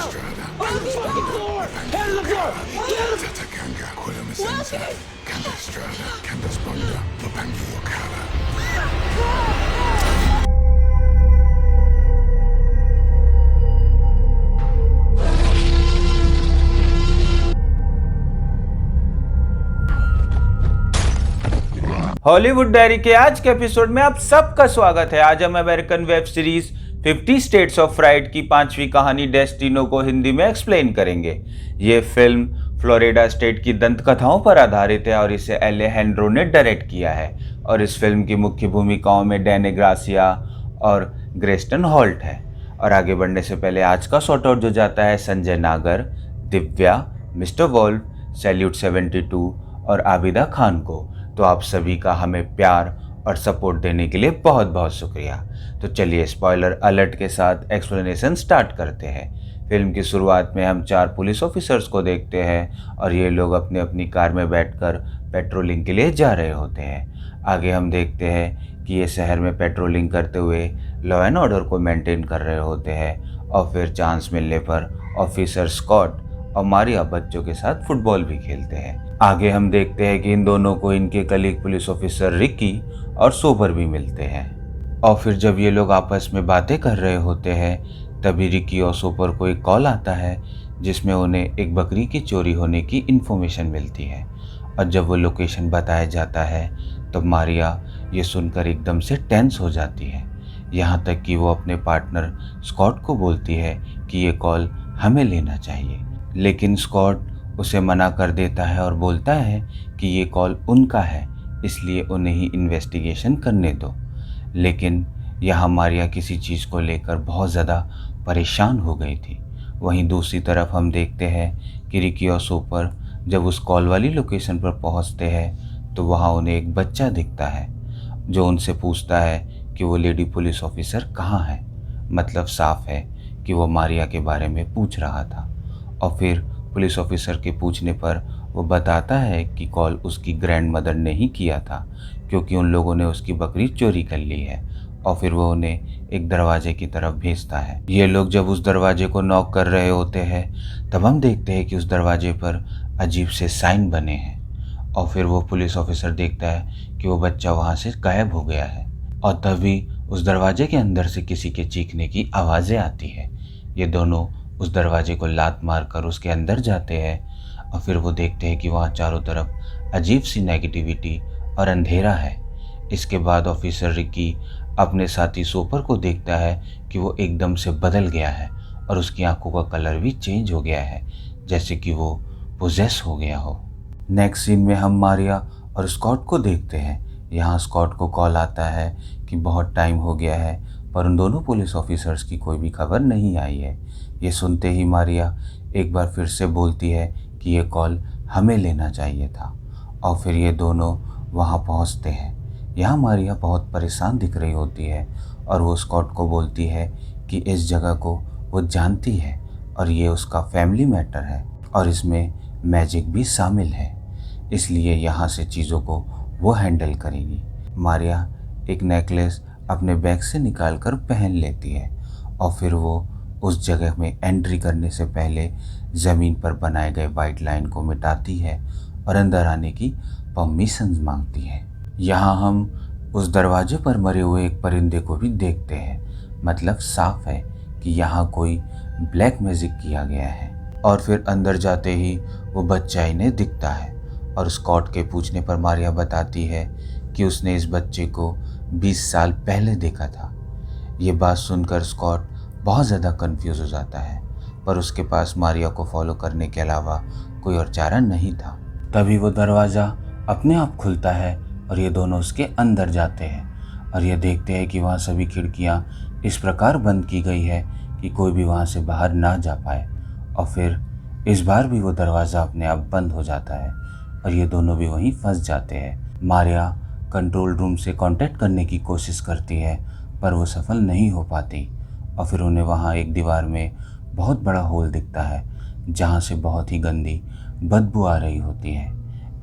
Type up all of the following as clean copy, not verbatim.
Estrada, On the fucking floor! Head to the floor! Get him! Tatakanga, Kwelamasensa, Kanda Estrada, Candace Bonda, Lupangi Okala. Hollywood diary के आज के episode में आप सबका स्वागत है। आज हम American web series 50 states of fried की 5वीं कहानी डेस्टिनो को हिंदी में एक्सप्लेन करेंगे। ये फिल्म फ्लोरिडा स्टेट की दंत कथाओं पर आधारित है और इसे एलेजेंड्रो ने डायरेक्ट किया है। और इस फिल्म की मुख्य भूमिकाओं में डैनी ग्रासिया और ग्रेस्टन हॉल्ट है। और आगे बढ़ने से पहले आज का शॉर्ट आउट जो जाता है संजय नागर, दिव्या, मिस्टर वॉल्फ, सैल्यूट 72 और आबिदा खान को। तो आप सभी का हमें प्यार और सपोर्ट देने के लिए बहुत बहुत शुक्रिया। तो चलिए स्पॉइलर अलर्ट के साथ एक्सप्लेनेशन स्टार्ट करते हैं। फिल्म की शुरुआत में हम 4 पुलिस ऑफिसर्स को देखते हैं और ये लोग अपनी अपनी कार में बैठकर पेट्रोलिंग के लिए जा रहे होते हैं। आगे हम देखते हैं कि ये शहर में पेट्रोलिंग करते हुए लॉ एंड ऑर्डर को मेंटेन कर रहे होते हैं और फिर चांस मिलने पर ऑफिसर स्कॉट और मारिया बच्चों के साथ फुटबॉल भी खेलते हैं। आगे हम देखते हैं कि इन दोनों को इनके कलीग पुलिस ऑफिसर रिकी और सोबर भी मिलते हैं। और फिर जब ये लोग आपस में बातें कर रहे होते हैं तभी रिकी और सोबर को एक कॉल आता है जिसमें उन्हें एक बकरी की चोरी होने की इन्फॉर्मेशन मिलती है। और जब वो लोकेशन बताया जाता है तो मारिया ये सुनकर एकदम से टेंस हो जाती है, यहाँ तक कि वो अपने पार्टनर स्कॉट को बोलती है कि ये कॉल हमें लेना चाहिए। लेकिन स्कॉट उसे मना कर देता है और बोलता है कि ये कॉल उनका है, इसलिए उन्हें ही इन्वेस्टिगेशन करने दो। लेकिन यहाँ मारिया किसी चीज़ को लेकर बहुत ज़्यादा परेशान हो गई थी। वहीं दूसरी तरफ हम देखते हैं कि रिकी और सोपर जब उस कॉल वाली लोकेशन पर पहुँचते हैं तो वहाँ उन्हें एक बच्चा दिखता है जो उनसे पूछता है कि वो लेडी पुलिस ऑफिसर कहाँ है। मतलब साफ है कि वो मारिया के बारे में पूछ रहा था। और फिर पुलिस ऑफिसर के पूछने पर वो बताता है कि कॉल उसकी ग्रैंड मदर ने ही किया था क्योंकि उन लोगों ने उसकी बकरी चोरी कर ली है। और फिर वो उन्हें एक दरवाजे की तरफ भेजता है। ये लोग जब उस दरवाजे को नॉक कर रहे होते हैं तब हम देखते हैं कि उस दरवाजे पर अजीब से साइन बने हैं। और फिर वो पुलिस ऑफिसर देखता है कि वो बच्चा वहाँ से गायब हो गया है। और तभी उस दरवाजे के अंदर से किसी के चीखने की आवाज़ें आती है। ये दोनों उस दरवाजे को लात मारकर उसके अंदर जाते हैं और फिर वो देखते हैं कि वहाँ चारों तरफ अजीब सी नेगेटिविटी और अंधेरा है। इसके बाद ऑफिसर रिकी अपने साथी सोपर को देखता है कि वो एकदम से बदल गया है और उसकी आंखों का कलर भी चेंज हो गया है, जैसे कि वो पोजेस हो गया हो। नेक्स्ट सीन में हम मारिया और स्कॉट को देखते हैं। यहाँ स्कॉट को कॉल आता है कि बहुत टाइम हो गया है पर उन दोनों पुलिस ऑफिसर्स की कोई भी खबर नहीं आई है। ये सुनते ही मारिया एक बार फिर से बोलती है कि ये कॉल हमें लेना चाहिए था। और फिर ये दोनों वहाँ पहुँचते हैं। यहाँ मारिया बहुत परेशान दिख रही होती है और वो स्कॉट को बोलती है कि इस जगह को वो जानती है और ये उसका फैमिली मैटर है और इसमें मैजिक भी शामिल है, इसलिए यहाँ से चीज़ों को वो हैंडल करेगी। मारिया एक नेकलेस अपने बैग से निकाल कर पहन लेती है और फिर वो उस जगह में एंट्री करने से पहले ज़मीन पर बनाए गए वाइट लाइन को मिटाती है और अंदर आने की परमिशन मांगती है। यहाँ हम उस दरवाजे पर मरे हुए एक परिंदे को भी देखते हैं। मतलब साफ है कि यहाँ कोई ब्लैक मैजिक किया गया है। और फिर अंदर जाते ही वो बच्चा इन्हें दिखता है और स्कॉट के पूछने पर मारिया बताती है कि उसने इस बच्चे को 20 साल पहले देखा था। ये बात सुनकर स्कॉट बहुत ज़्यादा कंफ्यूज हो जाता है पर उसके पास मारिया को फॉलो करने के अलावा कोई और चारा नहीं था। तभी वो दरवाज़ा अपने आप खुलता है और ये दोनों उसके अंदर जाते हैं और ये देखते हैं कि वहाँ सभी खिड़कियाँ इस प्रकार बंद की गई है कि कोई भी वहाँ से बाहर ना जा पाए। और फिर इस बार भी वो दरवाज़ा अपने आप बंद हो जाता है और ये दोनों भी वहीं फंस जाते हैं। मारिया कंट्रोल रूम से कांटेक्ट करने की कोशिश करती है पर वो सफल नहीं हो पाती। और फिर उन्हें वहाँ एक दीवार में बहुत बड़ा होल दिखता है जहाँ से बहुत ही गंदी बदबू आ रही होती है।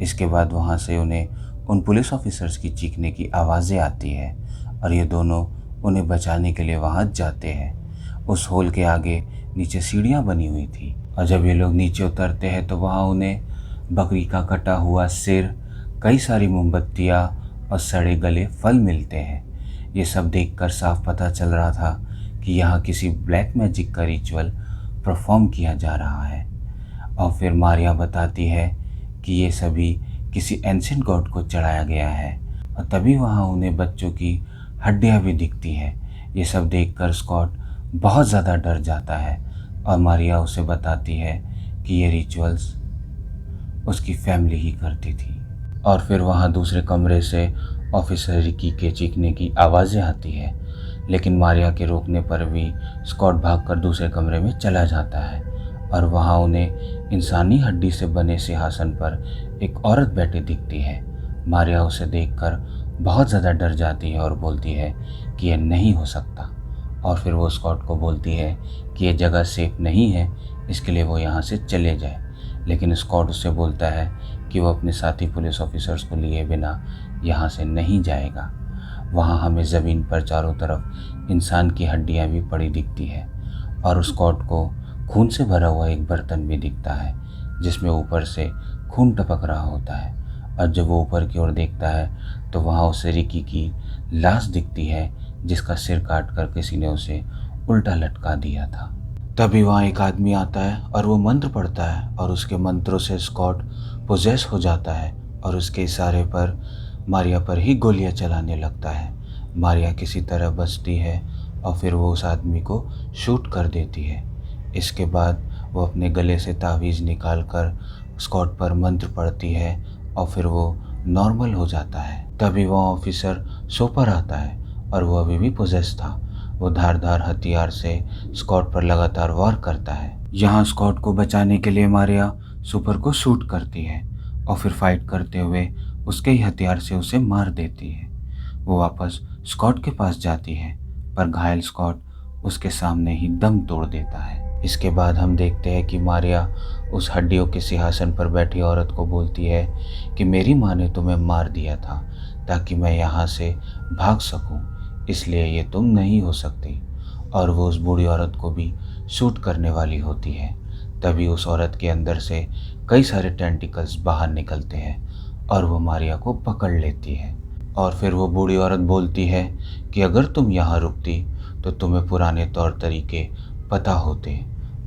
इसके बाद वहाँ से उन्हें उन पुलिस ऑफिसर्स की चीखने की आवाज़ें आती है और ये दोनों उन्हें बचाने के लिए वहाँ जाते हैं। उस होल के आगे नीचे सीढ़ियाँ बनी हुई थी। और जब ये लोग नीचे उतरते हैं तो वहाँ उन्हें बकरी का कटा हुआ सिर, कई सारी मोमबत्तियाँ और सड़े गले फल मिलते हैं। ये सब देखकर साफ पता चल रहा था कि यहाँ किसी ब्लैक मैजिक का रिचुअल परफॉर्म किया जा रहा है। और फिर मारिया बताती है कि ये सभी किसी एंशिएंट गॉड को चढ़ाया गया है। और तभी वहाँ उन्हें बच्चों की हड्डियाँ भी दिखती है। ये सब देखकर स्कॉट बहुत ज़्यादा डर जाता है और मारिया उसे बताती है कि ये रिचुअल्स उसकी फैमिली ही करती थी। और फिर वहाँ दूसरे कमरे से ऑफिसर रिकी के चीखने की आवाज़ें आती है, लेकिन मारिया के रोकने पर भी स्कॉट भागकर दूसरे कमरे में चला जाता है। और वहाँ उन्हें इंसानी हड्डी से बने सिंहासन पर एक औरत बैठी दिखती है। मारिया उसे देखकर बहुत ज़्यादा डर जाती है और बोलती है कि यह नहीं हो सकता। और फिर वो स्कॉट को बोलती है कि ये जगह सेफ नहीं है, इसके लिए वो यहाँ से चले जाए। लेकिन स्कॉट उससे बोलता है कि वो अपने साथी पुलिस ऑफिसर्स को लिए बिना यहाँ से नहीं जाएगा। वहाँ हमें ज़मीन पर चारों तरफ इंसान की हड्डियाँ भी पड़ी दिखती है और स्कॉट को खून से भरा हुआ एक बर्तन भी दिखता है जिसमें ऊपर से खून टपक रहा होता है। और जब वो ऊपर की ओर देखता है तो वहाँ उसे रिकी की लाश दिखती है जिसका सिर काट कर किसी ने उसे उल्टा लटका दिया था। तभी वहाँ एक आदमी आता है और वो मंत्र पढ़ता है और उसके मंत्रों से स्कॉट पोजेस हो जाता है और उसके इशारे पर मारिया पर ही गोलियां चलाने लगता है। मारिया किसी तरह बचती है और फिर वो उस आदमी को शूट कर देती है। इसके बाद वो अपने गले से तावीज़ निकाल कर स्कॉट पर मंत्र पढ़ती है और फिर वो नॉर्मल हो जाता है। तभी वो ऑफिसर सोपर आता है और वो अभी भी पोजेस था। वो धारदार हथियार से स्कॉट पर लगातार वार करता है। यहाँ स्कॉट को बचाने के लिए मारिया सुपर को शूट करती है और फिर फाइट करते हुए उसके ही हथियार से उसे मार देती है। वो वापस स्कॉट के पास जाती है पर घायल स्कॉट उसके सामने ही दम तोड़ देता है। इसके बाद हम देखते हैं कि मारिया उस हड्डियों के सिंहासन पर बैठी औरत को बोलती है कि मेरी माँ ने तुम्हें मार दिया था ताकि मैं यहाँ से भाग सकूँ, इसलिए ये तुम नहीं हो सकती। और वो उस बूढ़ी औरत को भी शूट करने वाली होती है। तभी उस औरत के अंदर से कई सारे टेंटिकल्स बाहर निकलते हैं और वो मारिया को पकड़ लेती है। और फिर वो बूढ़ी औरत बोलती है कि अगर तुम यहाँ रुकती तो तुम्हें पुराने तौर तरीके पता होते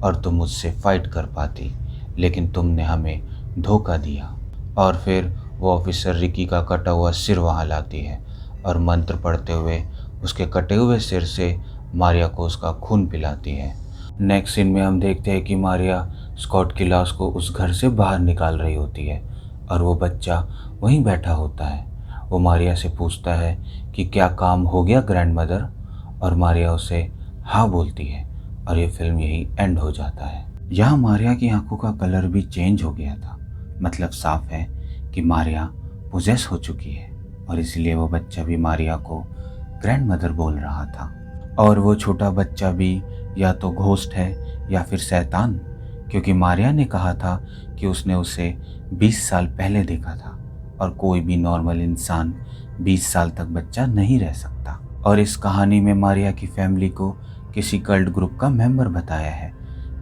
और तुम मुझसे फाइट कर पाती, लेकिन तुमने हमें धोखा दिया। और फिर वो ऑफिसर रिकी का कटा हुआ सिर वहाँ लाती है और मंत्र पढ़ते हुए उसके कटे हुए सिर से मारिया को उसका खून पिलाती है। नेक्स्ट सीन में हम देखते हैं कि मारिया स्कॉट की लाश को उस घर से बाहर निकाल रही होती है और वो बच्चा वहीं बैठा होता है। वो मारिया से पूछता है कि क्या काम हो गया ग्रैंड मदर, और मारिया उसे हाँ बोलती है और ये फिल्म यही एंड हो जाता है। यहाँ मारिया की आंखों का कलर भी चेंज हो गया था, मतलब साफ है कि मारिया पोजेस हो चुकी है और इसलिए वो बच्चा भी मारिया को ग्रैंड मदर बोल रहा था। और वो छोटा बच्चा भी या तो घोस्ट है या फिर शैतान, क्योंकि मारिया ने कहा था कि उसने उसे 20 साल पहले देखा था और कोई भी नॉर्मल इंसान 20 साल तक बच्चा नहीं रह सकता। और इस कहानी में मारिया की फैमिली को किसी कल्ट ग्रुप का मेंबर बताया है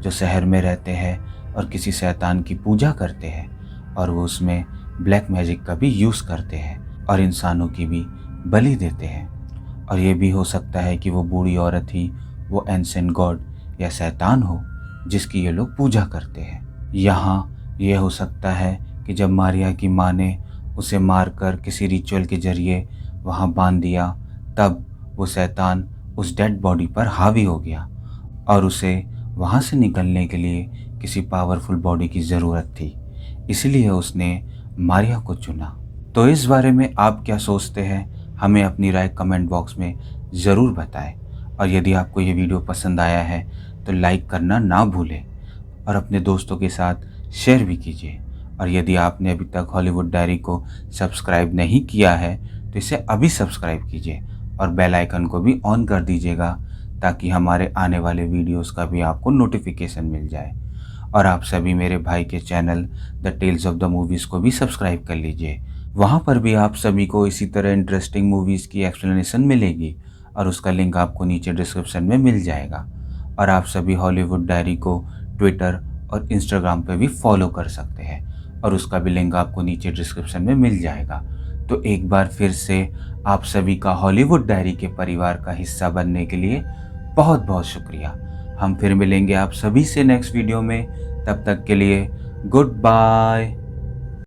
जो शहर में रहते हैं और किसी शैतान की पूजा करते हैं और वो उसमें ब्लैक मैजिक का भी यूज़ करते हैं और इंसानों की भी बलि देते हैं। और ये भी हो सकता है कि वो बूढ़ी औरत ही वो एंशिएंट गॉड या शैतान हो जिसकी ये लोग पूजा करते हैं। यहाँ ये हो सकता है कि जब मारिया की माँ ने उसे मारकर किसी रिचुअल के जरिए वहाँ बांध दिया, तब वो शैतान उस डेड बॉडी पर हावी हो गया और उसे वहाँ से निकलने के लिए किसी पावरफुल बॉडी की ज़रूरत थी, इसलिए उसने मारिया को चुना। तो इस बारे में आप क्या सोचते हैं, हमें अपनी राय कमेंट बॉक्स में ज़रूर बताएं। और यदि आपको ये वीडियो पसंद आया है तो लाइक करना ना भूलें और अपने दोस्तों के साथ शेयर भी कीजिए। और यदि आपने अभी तक हॉलीवुड डायरी को सब्सक्राइब नहीं किया है तो इसे अभी सब्सक्राइब कीजिए और बेल आइकन को भी ऑन कर दीजिएगा ताकि हमारे आने वाले वीडियोस का भी आपको नोटिफिकेशन मिल जाए। और आप सभी मेरे भाई के channel the tales of the movies को भी सब्सक्राइब कर लीजिए। वहाँ पर भी आप सभी को इसी तरह इंटरेस्टिंग मूवीज़ की एक्सप्लेनेशन मिलेगी और उसका लिंक आपको नीचे डिस्क्रिप्शन में मिल जाएगा। और आप सभी हॉलीवुड डायरी को ट्विटर और इंस्टाग्राम पे भी फॉलो कर सकते हैं और उसका भी लिंक आपको नीचे डिस्क्रिप्शन में मिल जाएगा। तो एक बार फिर से आप सभी का हॉलीवुड डायरी के परिवार का हिस्सा बनने के लिए बहुत बहुत शुक्रिया। हम फिर मिलेंगे आप सभी से नेक्स्ट वीडियो में। तब तक के लिए गुड बाय।